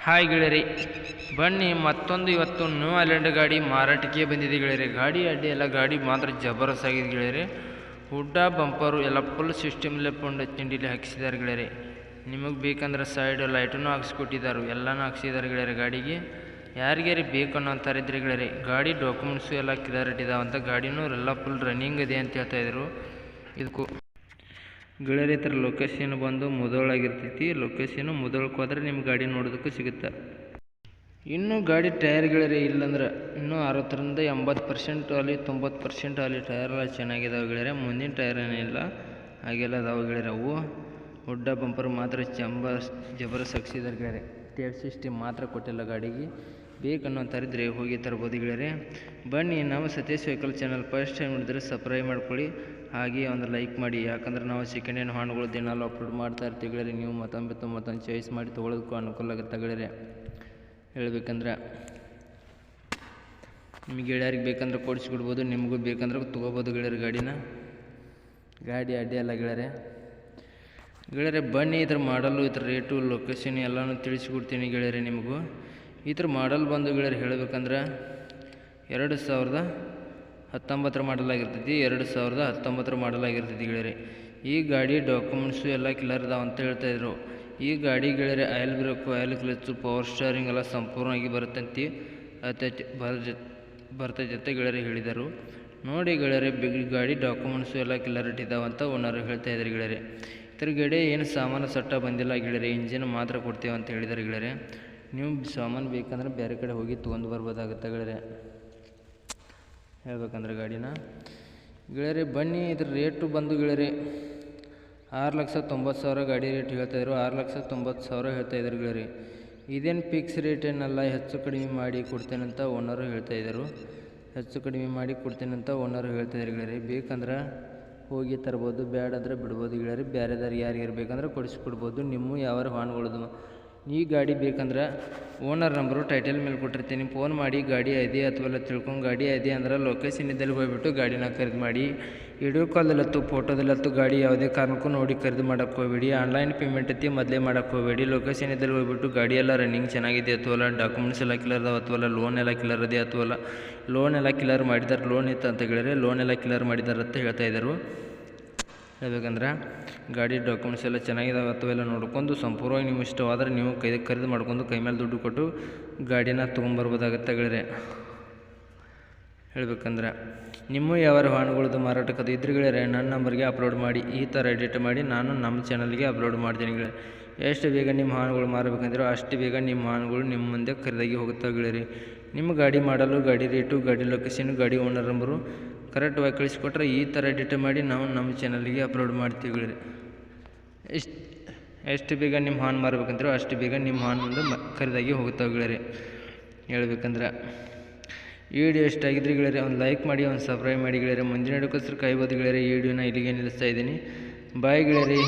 Hi ಗೆಳೆಯರಿ, ಬನ್ನಿ ಮತ್ತೊಂದು ಇವತ್ತು ನ್ಯೂ ಐಲ್ಯಾಂಡ್ ಗಾಡಿ ಮಾರಾಟಕ್ಕೆ ಬಂದಿದೆ ಗೆಳೆಯರಿ. ಗಾಡಿ ಅಡ್ಡಿ ಎಲ್ಲ ಗಾಡಿ ಮಾತ್ರ ಜಬರ್ದಸ್ತ್ ಆಗಿದೆ ಗೆಳೆಯರಿ. ಹುಡ್ಡ ಬಂಪರು ಎಲ್ಲ ಫುಲ್ ಸಿಸ್ಟಮ್ಲೆ ಪುಂಡ ತಿಂಡಿಲಿ ಹಾಕಿಸಿದ್ದಾರೆ ಗೆಳೆಯರಿ. ನಿಮಗೆ ಬೇಕಂದ್ರೆ ಸೈಡ್ ಲೈಟನ್ನು ಹಾಕ್ಸ್ಕೊಟ್ಟಿದ್ದಾರೆ, ಎಲ್ಲನೂ ಹಾಕ್ಸಿದ್ದಾರೆ ಗೆಳೆಯರಿ. ಗಾಡಿಗೆ ಯಾರಿಗಾರಿ ಬೇಕು ಅನ್ನೋ ಅಂತಾರಿದ್ರಿ ಗೆಳೆಯರಿ. ಗಾಡಿ ಡಾಕ್ಯುಮೆಂಟ್ಸು ಎಲ್ಲ ಕ್ಲಿಯರಿಟಿ ಇದಾವಂತ, ಗಾಡಿನೂ ಎಲ್ಲ ಫುಲ್ ರನ್ನಿಂಗ್ ಇದೆ ಅಂತ ಹೇಳ್ತಾಯಿದ್ರು. ಇದಕ್ಕೂ ಗೆಳೆಯರಿ ಈ ಥರ ಲೊಕೇಶನ್ ಬಂದು ಮುದೋಳಾಗಿರ್ತೈತಿ. ಲೊಕೇಶನು ಮುದೋಳಕ್ಕೆ ಹೋದ್ರೆ ನಿಮ್ಮ ಗಾಡಿ ನೋಡೋದಕ್ಕೂ ಸಿಗುತ್ತೆ. ಇನ್ನೂ ಗಾಡಿ ಟೈರ್ ಗೆಳೆಯರಿ ಇಲ್ಲಂದ್ರೆ ಇನ್ನೂ 60ರಿಂದ 80% ಅಲ್ಲಿ 90% ಅಲ್ಲಿ ಟೈರ್ ಎಲ್ಲ ಚೆನ್ನಾಗಿದಾವೆ ಗೆಳೆಯರಿ. ಮುಂದಿನ ಟೈರ್ ಏನಿಲ್ಲ, ಹಾಗೆಲ್ಲ ಅದಾವೆ ಗೆಳೆಯರಿ. ಅವು ಹುಡ್ಡ ಬಂಪರ್ ಮಾತ್ರ ಜಬರ್ದಸ್ತ್ ಹಾಕ್ಸಿದ್ದಾರೆ ಗೆಳೆಯರಿ. ಟೇಪ್ ಸಿಸ್ಟಮ್ ಮಾತ್ರ ಕೊಟ್ಟಿಲ್ಲ ಗಾಡಿಗೆ. ಬೇಕನ್ನೋಂತಾರಿದ್ರೆ ಹೋಗಿ ತರ್ಬೋದು ಗೆಳೆಯರಿ. ಬನ್ನಿ, ನಾವು Satish vehicle channel first time ನೋಡಿದ್ರೆ ಸಬ್ಸ್ಕ್ರೈಬ್ ಮಾಡ್ಕೊಳ್ಳಿ, ಹಾಗೆ ಒಂದು ಲೈಕ್ ಮಾಡಿ. ಯಾಕಂದ್ರೆ ನಾವು ಸೆಕೆಂಡ್ ಹ್ಯಾಂಡ್ ಹಾಂಡ್ಗಳು ದಿನಾಲು ಅಪ್ಲೋಡ್ ಮಾಡ್ತಾ ಇರ್ತೀವಿ ಗೆಳೆಯರಿ. ನೀವು ಮತ್ತೊಂದು ಚಾಯ್ಸ್ ಮಾಡಿ ತೊಗೊಳೋದಕ್ಕೂ ಅನುಕೂಲ ಆಗುತ್ತೆ ಗೆಳೆಯರಿ. ಹೇಳ್ಬೇಕಂದ್ರೆ ನಿಮಗೆ ಗೆಳೆಯರಿಗೆ ಬೇಕಂದ್ರೆ ಕೊಡಿಸ್ಕೊಡ್ಬೋದು, ನಿಮಗೂ ಬೇಕಂದ್ರೆ ತೊಗೋಬೋದು ಗೆಳೆಯರಿ. ಗಾಡಿ ಅಡ್ಡಿ ಅಲ್ಲ ಗೆಳೆಯರೆ. ಬನ್ನಿ, ಇದ್ರ ಮಾಡಲು ಇದ್ರ ರೇಟು ಲೊಕೇಶನ್ ಎಲ್ಲನೂ ತಿಳಿಸ್ಕೊಡ್ತೀನಿ ಗೆಳೆಯರಿ. ನಿಮಗೂ ಇದ್ರ ಮಾಡಲ್ ಬಂದು ಗೆಳೆಯರಿ ಹೇಳಬೇಕಂದ್ರೆ 2019 ಮಾಡಲ್ ಆಗಿರ್ತೈತಿ. 2019 ಮಾಡಲ್ ಆಗಿರ್ತೈತಿ ಗೆಳೆಯರಿ. ಈ ಗಾಡಿ ಡಾಕ್ಯುಮೆಂಟ್ಸು ಎಲ್ಲ ಕ್ಲಿಯರ್ ಇದಾವೆ ಅಂತ ಹೇಳ್ತಾಯಿದ್ರು. ಈ ಗಾಡಿ ಗೆಳೆಯರಿ oil brake, oil clutch, power steering ಎಲ್ಲ ಸಂಪೂರ್ಣವಾಗಿ ಬರ್ತೈತಿ ಅಂತ ಗೆಳೆಯರಿ ಹೇಳಿದರು. ನೋಡಿ ಗೆಳೆಯರಿ, ಗಾಡಿ ಡಾಕ್ಯುಮೆಂಟ್ಸು ಎಲ್ಲ ಕ್ಲಿಯರಿಟಿ ಇದಾವೆ ಅಂತ ಓನರ್ ಹೇಳ್ತಾಯಿದ್ರು ಗೆಳೆಯರಿ. ಇದ್ರ ಗಾಡಿ ಏನು ಸಾಮಾನು ಸಟ್ಟ ಬಂದಿಲ್ಲ ಗೆಳೆಯರಿ, ಇಂಜಿನ್ ಮಾತ್ರ ಕೊಡ್ತೇವೆ ಅಂತ ಹೇಳಿದ್ದಾರೆ ಗೆಳೆಯರಿ. ನೀವು ಸಾಮಾನು ಬೇಕಂದ್ರೆ ಬೇರೆ ಕಡೆ ಹೋಗಿ ತೊಗೊಂಡು ಬರ್ಬೋದಾಗುತ್ತೆ ಗೆಳೆಯರಿ. ಹೇಳ್ಬೇಕಂದ್ರೆ ಗೆಳೆಯರಿ ಬನ್ನಿ, ಇದ್ರ ರೇಟು ಬಂದು ಗೆಳೆಯರಿ 6,90,000 ಗಾಡಿ ರೇಟ್ ಹೇಳ್ತಾಯಿದ್ರು. 6,90,000 ಹೇಳ್ತಾಯಿದ್ರು ಗೆಳೆಯರಿ. ಇದೇನು ಫಿಕ್ಸ್ ರೇಟ್ ಏನಲ್ಲ, ಹೆಚ್ಚು ಕಡಿಮೆ ಮಾಡಿ ಕೊಡ್ತೇನಂತ ಓನರು ಹೇಳ್ತಾಯಿದ್ರು. ಗೆಳೆಯರಿ. ಬೇಕಂದ್ರೆ ಹೋಗಿ ತರ್ಬೋದು, ಬೇಡಂದ್ರೆ ಬಿಡ್ಬೋದು ಗೆಳೆಯರಿ. ಬೇರೆದಾರು ಯಾರಿಗಾರು ಬೇಕಂದ್ರೆ ಕೊಡಿಸ್ಕೊಡ್ಬೋದು. ನಿಮ್ಮ ಯಾವ ಹಾನುಗಳದು ಈ ಗಾಡಿ ಬೇಕಂದ್ರೆ ಓನರ್ ನಂಬರು ಟೈಟಲ್ ಮೇಲೆ ಕೊಟ್ಟಿರ್ತೀನಿ, ಫೋನ್ ಮಾಡಿ ಗಾಡಿ ಇದೆ ಅಥವಾ ತಿಳ್ಕೊಂಡು ಗಾಡಿ ಇದೆ ಅಂದ್ರೆ ಲೊಕೇಶನ್ ಇದ್ದಲ್ಲಿ ಹೋಗ್ಬಿಟ್ಟು ಗಾಡಿನ ಖರೀದಿ ಮಾಡಿ. ವಿಡಿಯೋ ಕಾಲದಲ್ಲತ್ತು ಫೋಟೋದಲ್ಲತ್ತು ಗಾಡಿ ಯಾವುದೇ ಕಾರಣಕ್ಕೂ ನೋಡಿ ಖರೀದಿ ಮಾಡೋಕ್ಕೆ ಹೋಗಬೇಡಿ. ಆನ್ಲೈನ್ ಪೇಮೆಂಟ್ ಐತಿ, ಮೊದಲೇ ಮಾಡೋಕ್ಕೆ ಹೋಗಬೇಡಿ. ಲೊಕೇಶನ್ ಇದ್ದಲ್ಲಿ ಹೋಗ್ಬಿಟ್ಟು ಗಾಡಿ ಎಲ್ಲ ರನ್ನಿಂಗ್ ಚೆನ್ನಾಗಿದೆ ಅಥವಾ ಡಾಕ್ಯುಮೆಂಟ್ಸ್ ಎಲ್ಲ ಕ್ಲಿಯರ್ ಅದಾವೆ ಅಥವಾ ಲೋನ್ ಎಲ್ಲ ಕ್ಲಿಯರ್ ಇದೆ ಅಥವಾ ಲೋನ್ ಎಲ್ಲ ಕ್ಲಿಯರ್ ಮಾಡಿದ್ದಾರೆ, ಲೋನ್ ಇತ್ತು ಅಂತ ಹೇಳಿದ್ರೆ ಲೋನ್ ಎಲ್ಲ ಕ್ಲಿಯರ್ ಮಾಡಿದ್ದಾರೆ ಅಂತ ಹೇಳ್ತಾಯಿದ್ರು. ಹೇಳ್ಬೇಕಂದ್ರೆ ಗಾಡಿ ಡಾಕ್ಯುಮೆಂಟ್ಸ್ ಎಲ್ಲ ಚೆನ್ನಾಗಿದ್ದಾವೆ ಅಥವಾ ಎಲ್ಲ ನೋಡ್ಕೊಂಡು ಸಂಪೂರ್ಣವಾಗಿ ನೀವು ಇಷ್ಟವಾದರೆ ನೀವು ಖರೀದಿ ಮಾಡ್ಕೊಂಡು ಕೈ ಮೇಲೆ ದುಡ್ಡು ಕೊಟ್ಟು ಗಾಡಿನ ತೊಗೊಂಬರ್ಬೋದಾಗುತ್ತೆ ಗೆಳೆಯರೆ. ಹೇಳ್ಬೇಕಂದ್ರೆ ನಿಮ್ಮ ಯಾವ ವಾಹನಗಳದ್ದು ಮಾರಾಟಕ್ಕದು ಇದ್ರೆ ಗೆಳೆಯರೆ ನನ್ನ ನಂಬರ್ಗೆ ಅಪ್ಲೋಡ್ ಮಾಡಿ, ಈ ಥರ ಎಡಿಟ್ ಮಾಡಿ ನಾನು ನಮ್ಮ ಚಾನಲ್ಗೆ ಅಪ್ಲೋಡ್ ಮಾಡ್ತೀನಿ ಗೆಳೆಯರೆ. ಎಷ್ಟು ಬೇಗ ನಿಮ್ಮ ವಾಹನಗಳು ಮಾರಬೇಕಂದ್ರೆ ಅಷ್ಟು ಬೇಗ ನಿಮ್ಮ ವಾಹನಗಳು ನಿಮ್ಮ ಮುಂದೆ ಖರೀದಾಗಿ ಹೋಗುತ್ತವೆ ಗೆಳೆಯರಿ. ನಿಮ್ಮ ಗಾಡಿ ಮಾಡಲು, ಗಾಡಿ ರೇಟು, ಗಾಡಿ ಲೊಕೇಶನ್, ಗಾಡಿ ಓನರ್ ನಂಬರು ಕರೆಕ್ಟಾಗಿ ಕಳಿಸ್ಕೊಟ್ರೆ ಈ ಥರ ಎಡಿಟ್ ಮಾಡಿ ನಾವು ನಮ್ಮ ಚಾನಲ್ಗೆ ಅಪ್ಲೋಡ್ ಮಾಡ್ತೀವಿ ಗೆಳೆಯರಿ. ಎಷ್ಟು ಬೇಗ ನಿಮ್ಮ ಹಾನ್ ಮಾರಬೇಕಂದ್ರೆ ಅಷ್ಟು ಬೇಗ ನಿಮ್ಮ ಹಾನ್ ಮುಂದೆ ಖರೀದಾಗಿ ಹೋಗುತ್ತವೆ ಗೆಳೆಯರಿ. ಹೇಳ್ಬೇಕಂದ್ರೆ ಈ ವಿಡಿಯೋ ಎಷ್ಟಾಗಿದ್ರೆ ಗೆಳೆಯರಿ ಒಂದು ಲೈಕ್ ಮಾಡಿ, ಒಂದು ಸಬ್ಸ್ಕ್ರೈಬ್ ಮಾಡಿ ಗೆಳೆಯರಿ. ಮುಂದಿನ ವಿಡಿಯೋಕ್ಕೋಸ್ಕರ ಕಾಯ್ಬೋದು ಗೆಳೆಯರಿ. ಈ ವಿಡಿಯೋನ ಇಲ್ಲಿಗೆ ನಿಲ್ಲಿಸ್ತಾ ಇದ್ದೀನಿ. ಬಾಯ್ ಗೆಳೆಯರಿ.